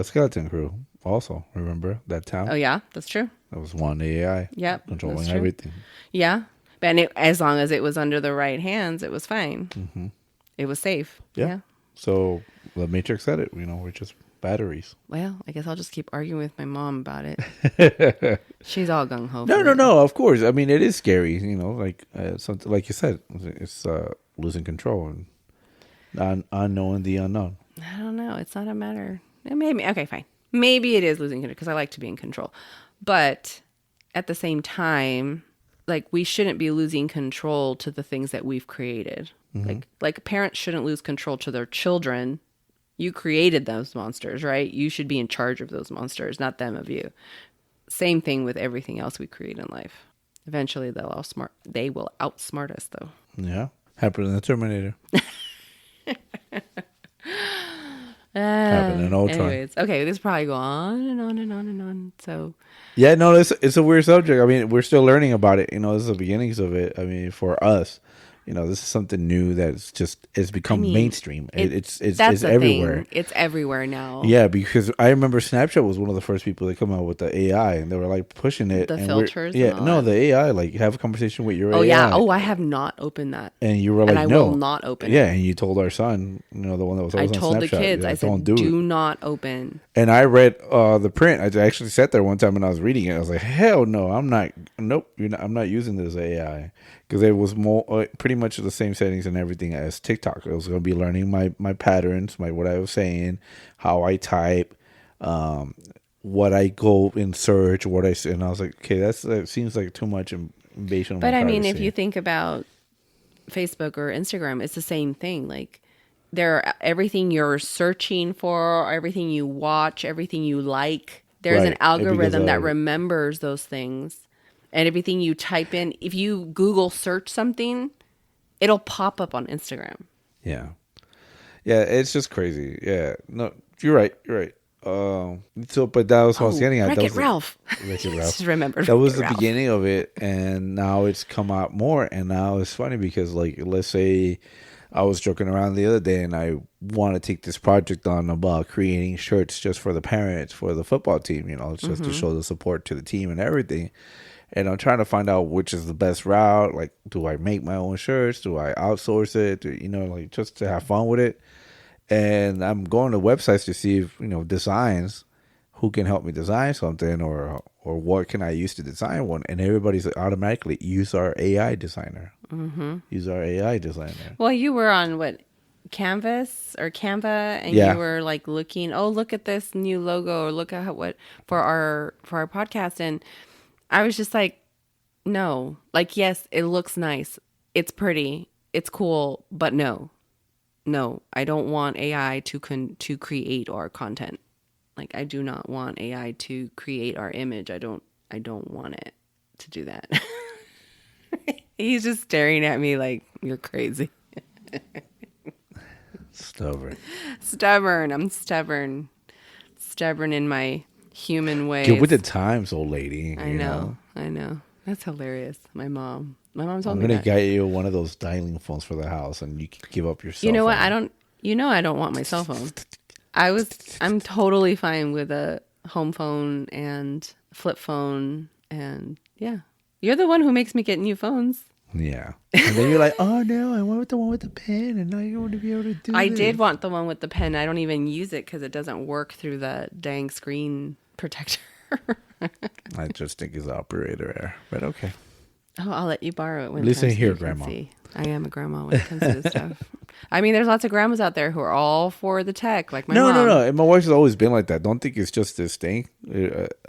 Skeleton Crew. Also, remember that town? Oh yeah, that's true. That was one AI. Yep, controlling that's true. everything. Yeah, and as long as it was under the right hands, it was fine. Mm-hmm. It was safe. Yeah. So the Matrix said it. We're just batteries. Well, I guess I'll just keep arguing with my mom about it. She's all gung ho. No. Of course. I mean, it is scary. Like something like you said, it's losing control and unknowing the unknown. I don't know. It's not a matter. Maybe okay, fine. Maybe it is losing control because I like to be in control, but at the same time, like we shouldn't be losing control to the things that we've created. Like parents shouldn't lose control to their children. You created those monsters, right? You should be in charge of those monsters, not them of you. Same thing with everything else we create in life. Eventually, they will outsmart us, though. Yeah, happened in the Terminator. Happened in Ultron. Anyways, okay, this probably go on and on and on and on. So Yeah, no, it's a weird subject. I mean, we're still learning about it. This is the beginnings of it. I mean, for us, this is something new it's I become mean, mainstream. that's It's the everywhere. thing. It's everywhere now. Yeah, because I remember Snapchat was one of the first people that come out with the AI, and they were like pushing it. The And we're filters and yeah, all no, that. the AI, like have a conversation with your Oh yeah. AI, Oh, I have not opened that, and you were and like, I will no, not open yeah, it. and you told our son, the one that was I always on told the Snapchat, kids. yeah, I don't said, do it. "Do not open." And I read the print. I actually sat there one time and I was reading it. I was like, hell no, I'm not. Nope, I'm not using this AI because it was more pretty much the same settings and everything as TikTok. I was going to be learning my patterns, what I was saying, how I type, what I go in search, what I say. And I was like, okay, that seems like too much invasion of my But I mean, if privacy. you think about Facebook or Instagram, it's the same thing. Like, everything you're searching for, everything you watch, everything you like. There's an Right, because algorithm that of remembers those things, and everything you type in. If you Google search something, it'll pop up on Instagram. yeah. Yeah, it's just crazy. Yeah, no, you're right. You're right. So, but that was what I was Oh, getting at. Wreck That It was Ralph! Wreck-It Ralph. Just remembered That Wreck was It the Ralph. beginning of it, and now it's come out more. And now it's funny because, like, let's say I was joking around the other day, and I want to take this project on about creating shirts just for the parents for the football team. It's just to show the support to the team and everything. And I'm trying to find out which is the best route. Like, do I make my own shirts? Do I outsource it? Like just to have fun with it. And I'm going to websites to see if designs, who can help me design something, or what can I use to design one. And everybody's like, automatically use our AI designer. Use our AI designer. Well, you were on what, Canvas or Canva, and you Yeah, were like looking, oh, look at this new logo, or look at what for our podcast, and I was just like, no, like, yes, it looks nice, it's pretty, it's cool, but no, I don't want AI to create our content. Like, I do not want AI to create our image. I don't want it to do that. He's just staring at me like, you're crazy. stubborn. Stubborn. I'm stubborn. Stubborn in my human Get with ways. the times, old lady. I know. I know. That's hilarious. My mom told I'm me gonna that. get you one of those dialing phones for the house, and you can give up your You cell know what? phone. I don't want my cell phone. I'm totally fine with a home phone and flip phone, and yeah. You're the one who makes me get new phones. Yeah. And then you're like, oh no, I want the one with the pen, and now you're going to be able to do I this. did want the one with the pen. I don't even use it because it doesn't work through the dang screen protector. I just think it's operator error, but okay. Oh, I'll let you borrow it when Listen it comes here, so you can Grandma. see. I am a grandma when it comes to this stuff. I mean, there's lots of grandmas out there who are all for the tech, like my No, mom. no, no. And my wife's always been like that. Don't think it's just this thing.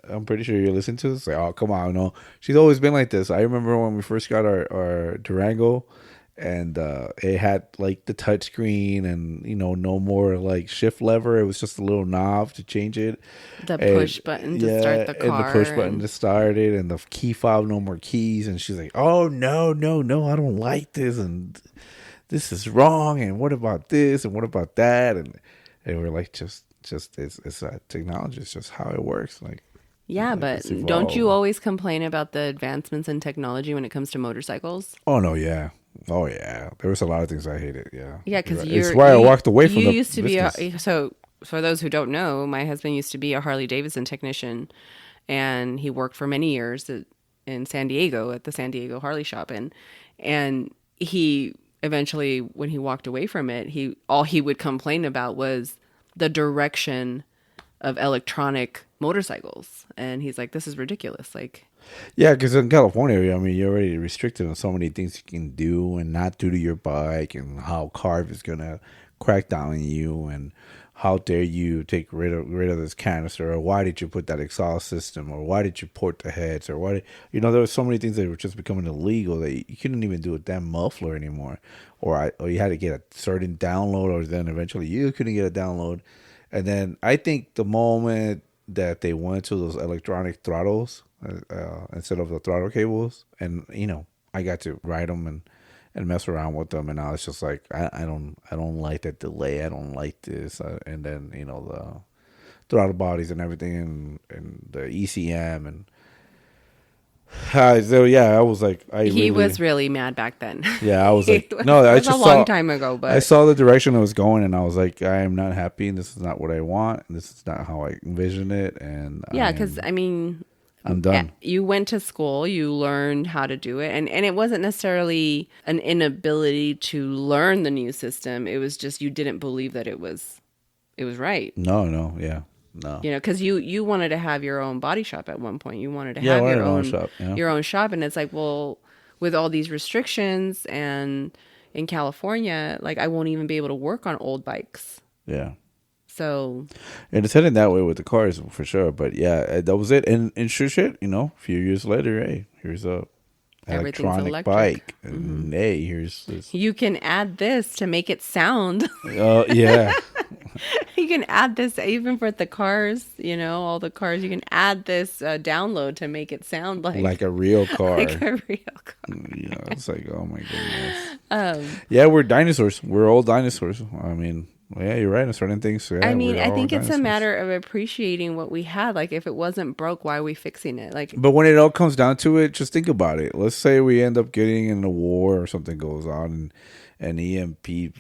I'm pretty sure you listen to this. Like, oh, come on, no. She's always been like this. I remember when we first got our Durango, and it had like the touch screen, and no more like shift lever. It was just a little knob to change it. The And, push button to start the car. and the push button to start it, and the key fob, no more keys. And she's like, oh no, no, no, I don't like this, and this is wrong, and what about this, and what about that, and we're like, just it's technology. It's just how it works. Like, Yeah, but it's don't you evolved. always complain about the advancements in technology when it comes to motorcycles? Oh no, yeah, oh yeah. There was a lot of things I hated. Yeah, Yeah, because it's why I walked away from you the used to business. be so. For those who don't know, my husband used to be a Harley Davidson technician, and he worked for many years in San Diego at the San Diego Harley shop, and he eventually, when he walked away from it, all he would complain about was the direction of electronic motorcycles, and he's like, "This is ridiculous." Like, Yeah, because in California, I mean, you're already restricted on so many things you can do and not do to your bike, and how CARB is gonna crack down on you, and how dare you take rid of this canister, or why did you put that exhaust system, or why did you port the heads, or why there were so many things that were just becoming illegal that you couldn't even do a damn muffler anymore, or you had to get a certain download, or then eventually you couldn't get a download, and then I think the moment that they went to those electronic throttles instead of the throttle cables, and I got to ride them and mess around with them, and I was just like, I don't like that delay, I don't like this, and then the throttle bodies and everything, and the ECM, and So yeah, I was like, He was really mad back then. yeah, I was like, It no, I was a just long saw, time ago, I but saw the direction it was going, and I was like, I am not happy, and this is not what I want, and this is not how I envision it, and yeah, because I mean, I'm done. you went to school, you learned how to do it, and it wasn't necessarily an inability to learn the new system. It was just you didn't believe that it was right. No, yeah, no, You know, because you wanted to have your own body shop at one point. You wanted to yeah, I have wanted my own shop, yeah, your own shop, and it's like, well, with all these restrictions and in California, like I won't even be able to work on old bikes. yeah. So And it's heading that way with the cars for sure. But yeah, that was it. And sure shit, a few years later, hey, here's a everything's electronic electric. bike, and hey, here's this. You can add this to make it sound. Oh yeah, You can add this even for the cars, all the cars. You can add this download to make it sound like a real car. like a real car. It's like, oh my goodness. Yeah, we're dinosaurs. We're all dinosaurs. I mean, yeah, you're right. On certain things. Yeah, I mean, we're I all think it's a dinosaurs. matter of appreciating what we had. Like, if it wasn't broke, why are we fixing it? Like, But when it all comes down to it, just think about it. Let's say we end up getting in a war or something goes on, and an EMP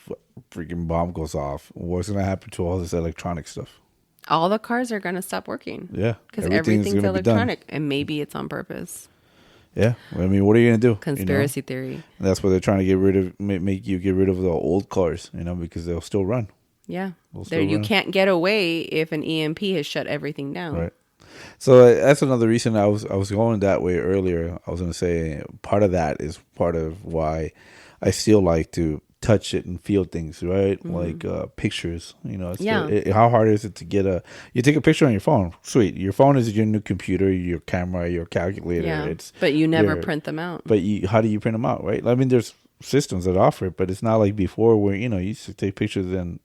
freaking bomb goes off. What's going to happen to all this electronic stuff? all the cars are going to stop working. Yeah, Because everything's everything's gonna be done. electronic. And maybe it's on purpose. Yeah, I mean, what are you going to do? Conspiracy theory. And that's why they're trying to get rid of, make you get rid of the old cars, because they'll still run. Yeah. They'll There, still you run. can't get away if an EMP has shut everything down. Right. So that's another reason I was going that way earlier. I was going to say part of that is part of why I still like to touch it and feel things, right? Like pictures. It's Yeah. how hard is it to get you take a picture on your phone? Sweet. Your phone is your new computer, your camera, your calculator. Yeah. But you never your- print them out. But how do you print them out, right? I mean, there's systems that offer it, but it's not like before where you used to take pictures and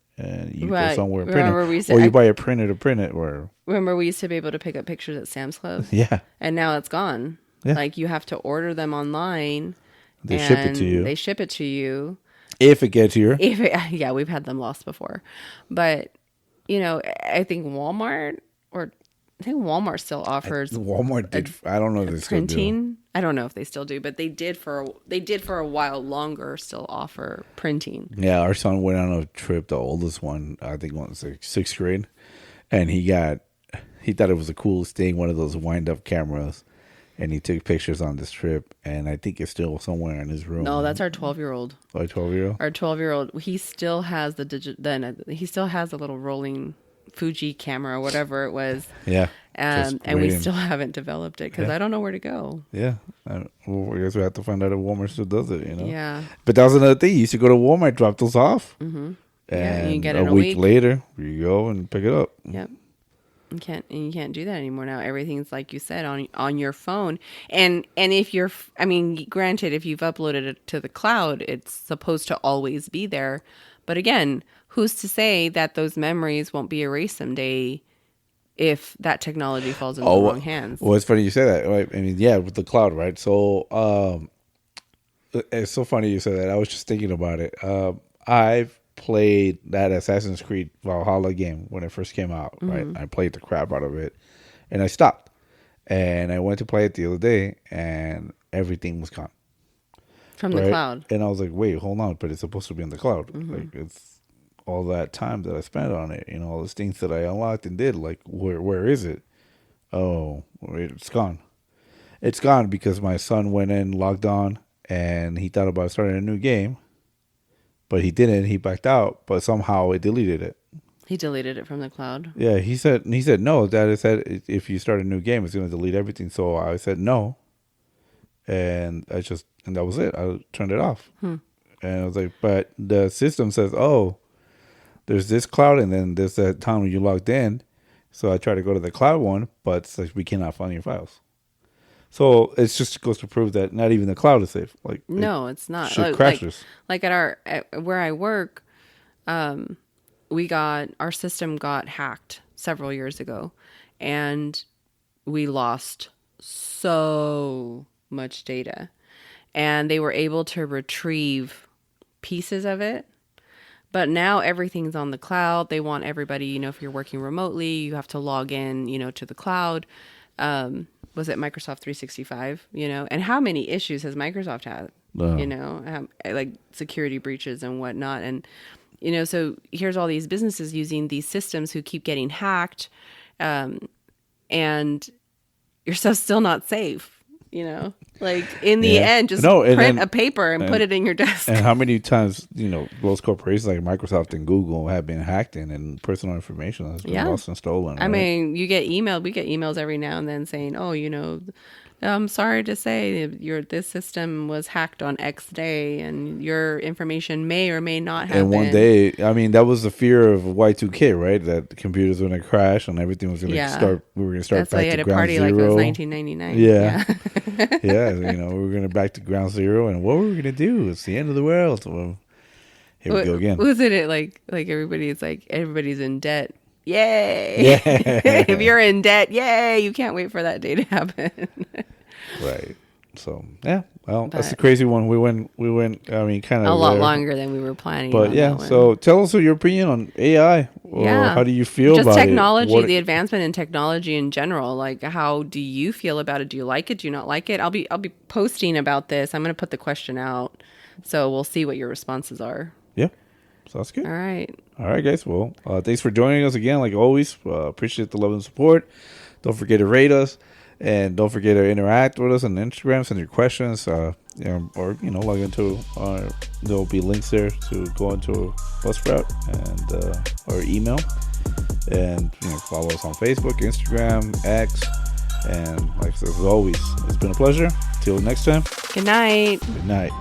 you go Right. somewhere and Remember print we it, used to- or you I- buy a printer to print it, or Remember, we used to be able to pick up pictures at Sam's Club? yeah, And now it's gone. Yeah. Like, you have to order them online. they ship it to you They ship it to you. if it gets here. Yeah, we've had them lost before. But, I think Walmart still offers Walmart did. I don't know if they still do. printing. I don't know if they still do, but they did for a while longer still offer printing. Yeah, our son went on a trip. The oldest one, I think, was like 6th grade, and he thought it was the coolest thing. One of those wind up cameras, and he took pictures on this trip. And I think it's still somewhere in his room. No, that's our 12-year-old. Like 12-year-old. Our 12-year-old, he still has he still has a little rolling Fuji camera, whatever it was. Yeah, And we still haven't developed it because I don't know where to go. Yeah, well, I guess we have to find out if Walmart still does it. Yeah. But that was another thing. You used to go to Walmart, drop those off, Mm-hmm. and Yeah, you get it a in a week week. later you go and pick it up. Yep. You can't do that anymore now. Everything's like you said on your phone. And if granted, if you've uploaded it to the cloud, it's supposed to always be there. But again, who's to say that those memories won't be erased someday if that technology falls into the wrong hands? Well, it's funny you say that. Right? I mean, yeah, with the cloud, right? So, it's so funny you said that. I was just thinking about it. I've played that Assassin's Creed Valhalla game when it first came out, right? I played the crap out of it, and I stopped. And I went to play it the other day, and everything was gone. From the right? cloud. And I was like, wait, hold on, but it's supposed to be in the cloud. Like, it's all that time that I spent on it, all those things that I unlocked and did. Like, where is it? Oh, it's gone. It's gone because my son went in, logged on, and he thought about starting a new game, but he didn't. He backed out, but somehow it deleted it. He deleted it from the cloud. Yeah, he said no. Dad said if you start a new game, it's going to delete everything. So I said no, and that was it. I turned it off, and I was like, but the system says, oh, there's this cloud, and then there's that time when you logged in. So I tried to go to the cloud one, but it's like we cannot find your files. So it just goes to prove that not even the cloud is safe. Like No, it's not. shit crashes. Like at where I work, our system got hacked several years ago, and we lost so much data, and they were able to retrieve pieces of it. But now everything's on the cloud. They want everybody, if you're working remotely, you have to log in, to the cloud. was it Microsoft 365, and how many issues has Microsoft had, like security breaches and whatnot. And, so here's all these businesses using these systems who keep getting hacked, and your stuff's still not safe. Like in the end, just print a paper and put it in your desk. And how many times, those corporations like Microsoft and Google have been hacked in, and personal information has been lost and stolen. I mean, we get emails every now and then saying, oh, I'm sorry to say this system was hacked on X day and your information may or may not have and been. one day, I mean, that was the fear of Y2K, right? That the computers were going to crash and everything was going to start. We were going to start back to ground zero. That's why you had a party like it was 1999. Yeah. Yeah, we were going to back to ground zero. And what were we going to do? It's the end of the world. Well, here we go again. Wasn't it like everybody's in debt? Yay! Yeah. If you're in debt, yay! You can't wait for that day to happen. Right. So yeah, well, that's a crazy one. We went. I mean, kind of a lot longer than we were planning. But so tell us your opinion on AI. Or how do you feel about technology, it? The advancement in technology in general? Like, how do you feel about it? Do you like it? Do you not like it? I'll be posting about this. I'm going to put the question out, so we'll see what your responses are. Yeah. So that's good. All right, guys. Well, thanks for joining us again. Like always, appreciate the love and support. Don't forget to rate us, and don't forget to interact with us on Instagram. Send your questions, or log into. There'll be links there to go into Buzzsprout and or email, and follow us on Facebook, Instagram, X, and like I said, as always, it's been a pleasure. Till next time. Good night. Good night.